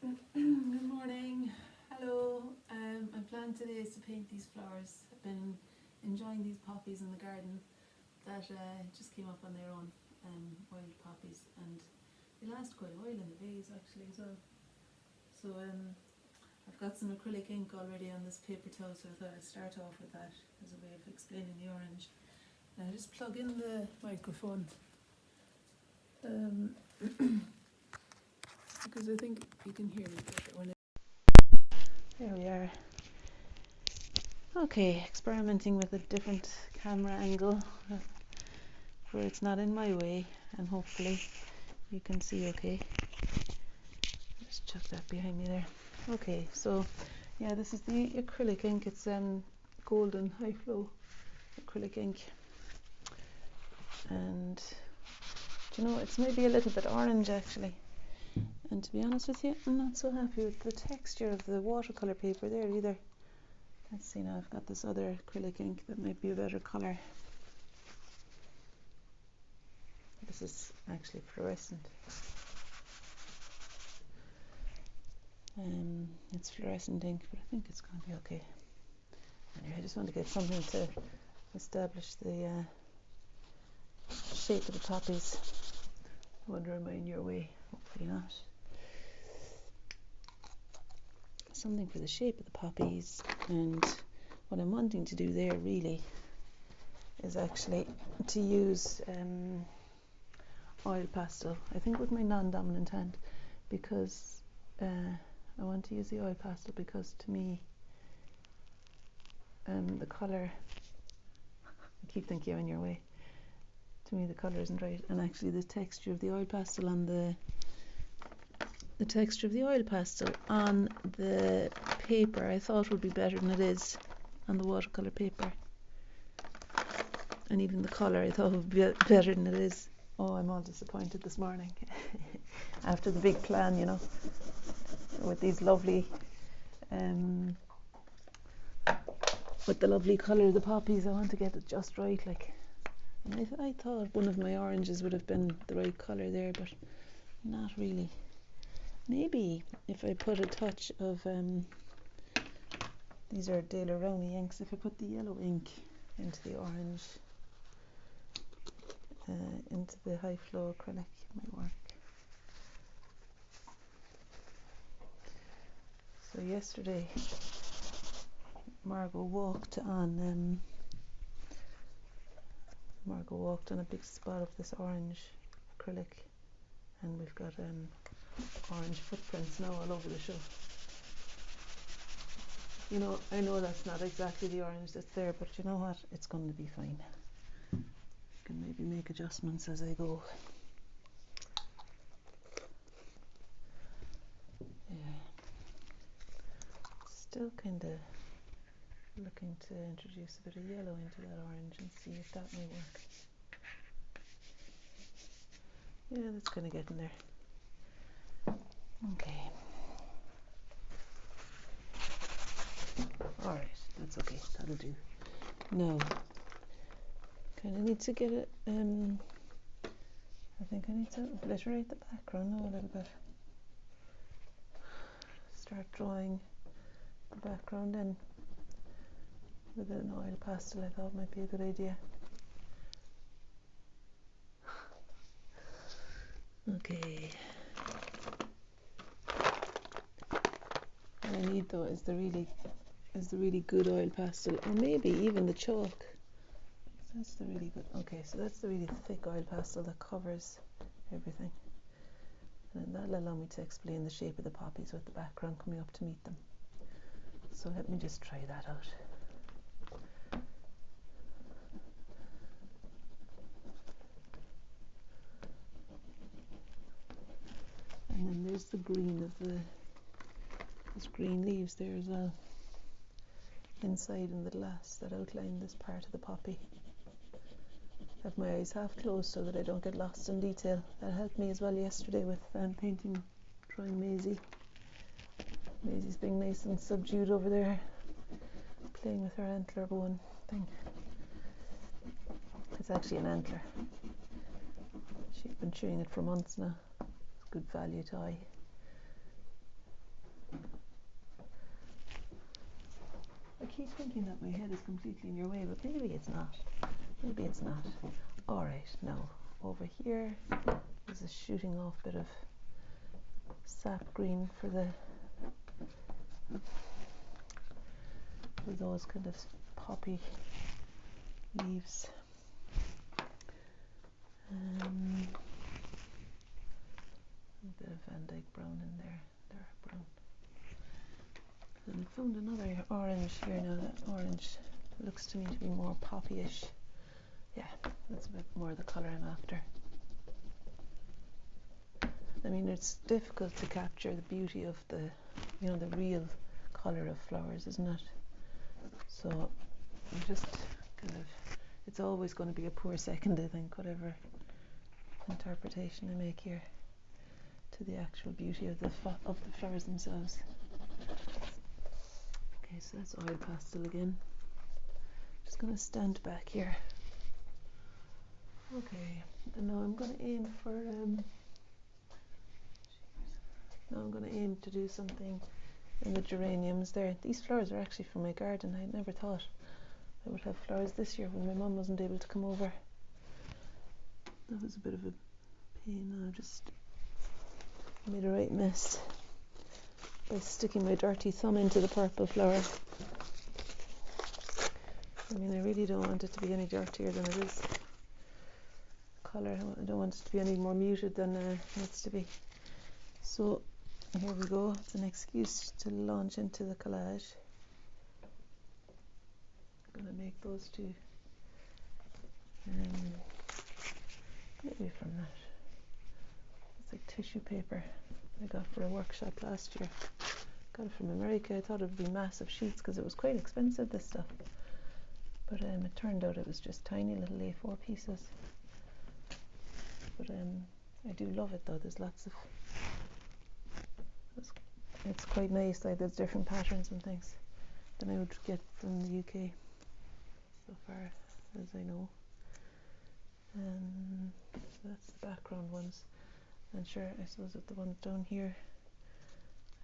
Good morning. Hello. My plan today is to paint these flowers. I've been enjoying these poppies in the garden that just came up on their own, wild poppies, and they last quite a while in the vase actually as well. So I've got some acrylic ink already on this paper towel, so I thought I'd start off with that as a way of explaining the orange. Now just plug in the microphone. Because I think you can hear me better when there we are. Okay, experimenting with a different camera angle where it's not in my way, and hopefully you can see okay. Just chuck that behind me there. Okay, so yeah, this is the acrylic ink. It's golden high flow acrylic ink, and do you know, it's maybe a little bit orange actually. And to be honest with you, I'm not so happy with the texture of the watercolour paper there either. Let's see now, I've got this other acrylic ink that might be a better colour. This is actually fluorescent. It's fluorescent ink, but I think it's going to be okay. Anyway, I just want to get something to establish the shape of the poppies. I wonder, am I in your way? Hopefully not. Something for the shape of the poppies, and what I'm wanting to do there really is actually to use oil pastel, I think with my non-dominant hand, because I want to use the oil pastel because to me the colour, I keep thinking I'm in your way, to me the colour isn't right, and actually the texture of the oil pastel on the texture of the oil pastel on the paper I thought would be better than it is on the watercolour paper, and even the colour I thought would be better than it is. Oh, I'm all disappointed this morning after the big plan, you know, with these lovely with the lovely colour of the poppies. I want to get it just right, like, and I thought one of my oranges would have been the right colour there, but not really. Maybe if I put a touch of these are De La Rowney inks, if I put the yellow ink into the orange, into the high flow acrylic, it might work. So yesterday Margot walked on a big spot of this orange acrylic, and we've got orange footprints now all over the show. You know, I know that's not exactly the orange that's there, but you know what, it's going to be fine. I can maybe make adjustments as I go. Yeah, still kind of looking to introduce a bit of yellow into that orange and see if that may work. Yeah, that's kind of getting there. Okay. Alright, that's okay, that'll do. Now, kind of need to get it, I think I need to obliterate the background now a little bit. Start drawing the background in with an oil pastel. I thought might be a good idea. Okay. What I need though is the really good oil pastel, or maybe even the chalk. That's the really good. Okay, so that's the really thick oil pastel that covers everything, and that'll allow me to explain the shape of the poppies with the background coming up to meet them. So let me just try that out. And then there's the green of there's green leaves there as well, inside in the glass that outline this part of the poppy. I have my eyes half closed so that I don't get lost in detail. That helped me as well yesterday with drawing Maisie. Maisie's being nice and subdued over there, playing with her antler bone thing. It's actually an antler. She's been chewing it for months now. It's good value toy. I keep thinking that my head is completely in your way, but maybe it's not. Maybe it's not. Alright, now over here is a shooting off bit of sap green for those kind of poppy leaves. A bit of Van Dyke brown in there, dark brown. And I found another orange here now. That orange looks to me to be more poppy-ish. Yeah, that's a bit more the colour I'm after. I mean, it's difficult to capture the beauty of the real colour of flowers, isn't it? So I'm just kind of, it's always going to be a poor second, I think, whatever interpretation I make here to the actual beauty of the flowers themselves. Okay, so that's oil pastel again. Just going to stand back here. Okay, and now I'm going to aim for now I'm going to aim to do something in the geraniums there. These flowers are actually from my garden. I never thought I would have flowers this year when my mum wasn't able to come over. That was a bit of a pain. I just made a right mess by sticking my dirty thumb into the purple flower. I mean, I really don't want it to be any dirtier than it is. Colour, I don't want it to be any more muted than it needs to be. So here we go. It's an excuse to launch into the collage. I'm going to make those two. Maybe from that. It's like tissue paper I got for a workshop last year. Got it from America. I thought it would be massive sheets because it was quite expensive, this stuff. But it turned out it was just tiny little A4 pieces. But I do love it though. There's lots of, it's quite nice. Like there's different patterns and things than I would get from the UK so far as I know. So that's the background ones. And sure, I suppose that the ones down here,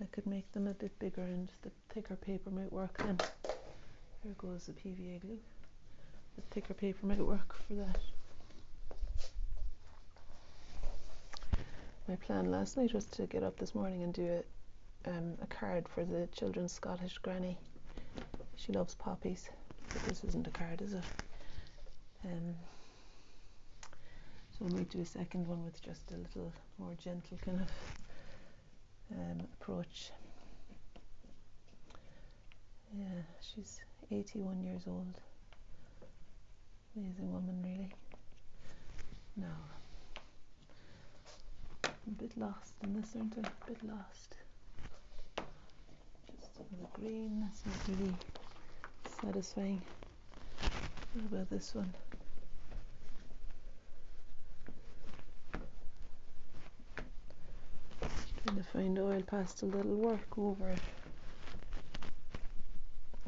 I could make them a bit bigger and the thicker paper might work then. There goes the PVA glue. The thicker paper might work for that. My plan last night was to get up this morning and do a card for the children's Scottish granny. She loves poppies, but this isn't a card, is it? So I might do a second one with just a little more gentle kind of approach. Yeah, she's 81 years old. Amazing woman, really. Now, I'm a bit lost in this, aren't I? A bit lost. Just another green, that's not really satisfying. What about this one? Trying to find oil pastel that'll work over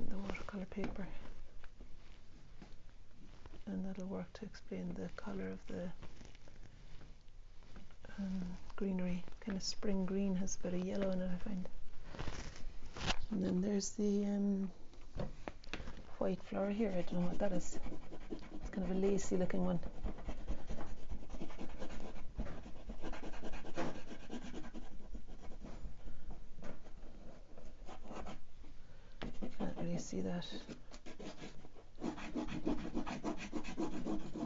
the watercolour paper. And that'll work to explain the colour of the greenery. Kind of spring green, has a bit of yellow in it, I find. And then there's the white flower here. I don't know what that is. It's kind of a lacy looking one. Can't really see that.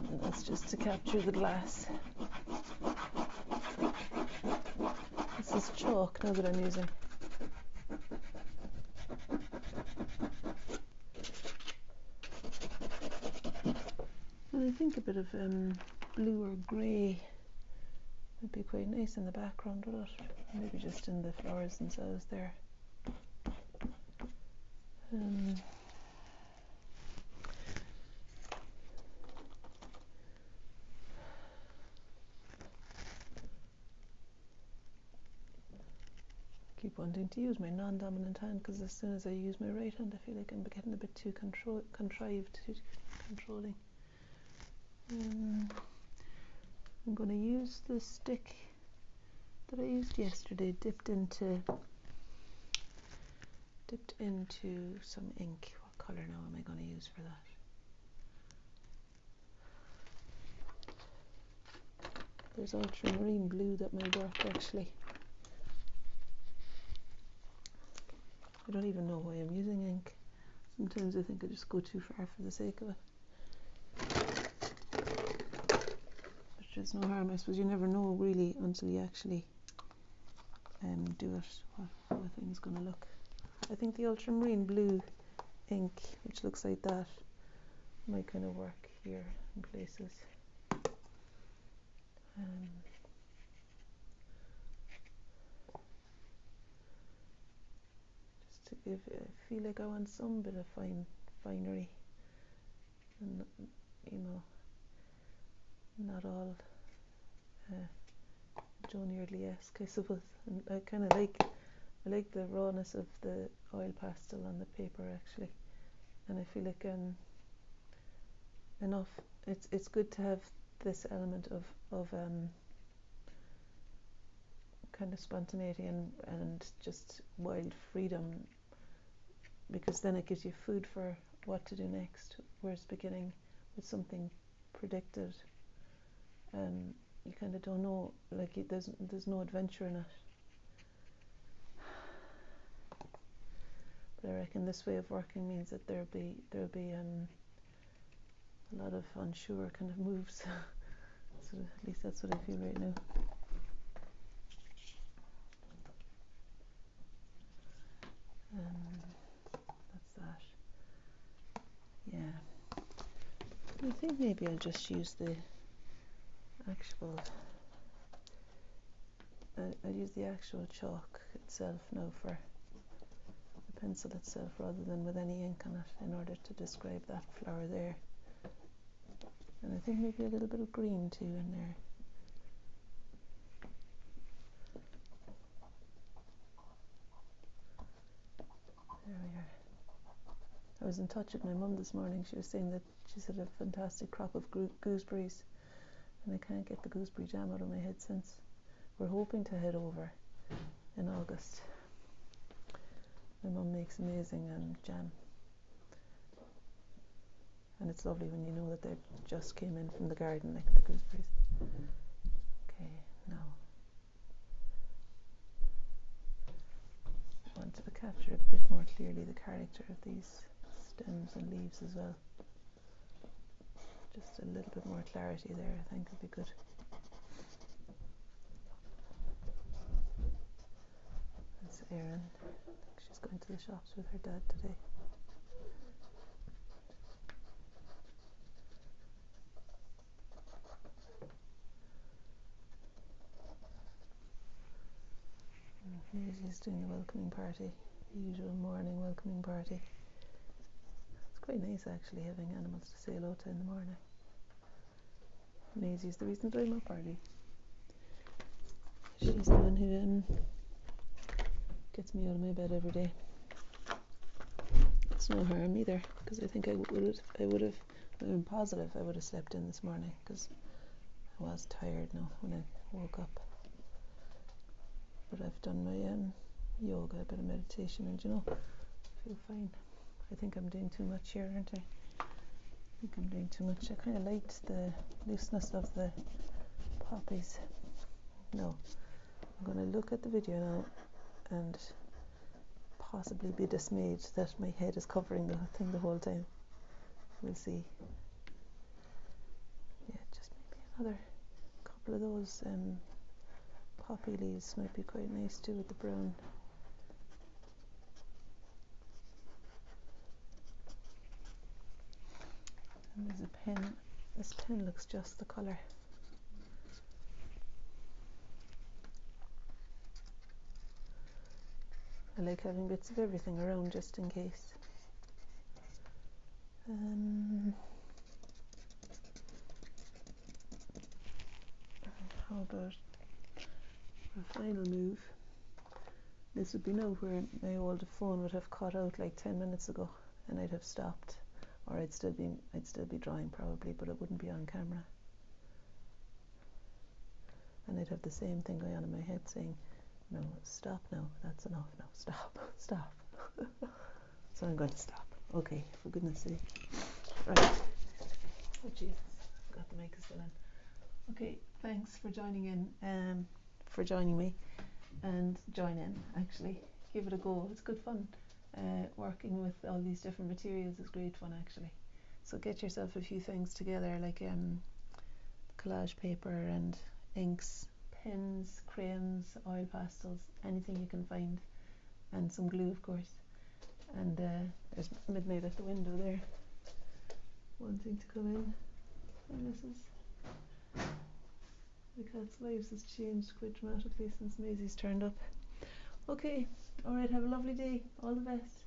And that's just to capture the glass. This is chalk now that I'm using. And I think a bit of blue or grey would be quite nice in the background, would it? Maybe just in the flowers themselves there. Keep wanting to use my non-dominant hand because as soon as I use my right hand I feel like I'm getting a bit too contrived, too controlling. I'm going to use the stick that I used yesterday, dipped into some ink. What colour now am I going to use for that? There's ultramarine blue that might work actually. I don't even know why I'm using ink. Sometimes I think I just go too far for the sake of it. But there's no harm. I suppose you never know really until you actually do it, how a thing's going to look. I think the ultramarine blue ink, which looks like that, might kind of work here in places. Just to give, I feel like I want some bit of finery, and not all Joan Eardley-esque, I suppose. And I kind of like the rawness of the oil pastel on the paper actually, and I feel like enough. It's good to have this element of kind of spontaneity and just wild freedom, because then it gives you food for what to do next. Whereas beginning with something predicted, you kind of don't know, like there's no adventure in it. But I reckon this way of working means that there'll be a lot of unsure kind of moves. So at least that's what I feel right now. That's that. Yeah. I think maybe I'll just use the actual. I'll use the actual chalk itself now for the pencil itself, rather than with any ink on it, in order to describe that flower there. And I think maybe a little bit of green too in there. There we are. I was in touch with my mum this morning. She was saying that she's had a fantastic crop of gooseberries, and I can't get the gooseberry jam out of my head since. We're hoping to head over in August. My mum makes amazing jam, and it's lovely when you know that they just came in from the garden, like the gooseberries. Okay, now I wanted to capture a bit more clearly the character of these stems and leaves as well. Just a little bit more clarity there, I think would be good. That's Erin. I think she's going to the shops with her dad today. Maisie's doing the welcoming party, the usual morning welcoming party. It's quite nice actually, having animals to say hello to in the morning. Maisie's the reason that I'm up early. She's the one who gets me out of my bed every day. It's no harm either, because I think I'm positive I would have slept in this morning, because I was tired now when I woke up. But I've done my yoga, a bit of meditation, and I feel fine. I think I'm doing too much here, aren't I? I think I'm doing too much. I kind of liked the looseness of the poppies. No, I'm going to look at the video now and possibly be dismayed that my head is covering the thing the whole time. We'll see. Yeah, just maybe another couple of those poppy leaves might be quite nice too with the brown. And there's a pen. This pen looks just the colour. I like having bits of everything around just in case. How about a final move? This would be now where my old phone would have cut out like 10 minutes ago, and I'd have stopped, or I'd still be drawing probably, but it wouldn't be on camera. And I'd have the same thing going on in my head saying, no, stop now, that's enough, no, stop, stop. So I'm going to stop. Okay, for goodness sake. Right. Oh Jesus, got the makeup still in. Okay, thanks for joining in, for joining me, and join in actually. Give it a go. It's good fun. Working with all these different materials is great fun actually. So get yourself a few things together, like collage paper and inks, pens, crayons, oil pastels, anything you can find, and some glue of course. And there's midnight at the window there, wanting to come in. And the cat's lives has changed quite dramatically since Maisie's turned up. Okay, alright, have a lovely day, all the best.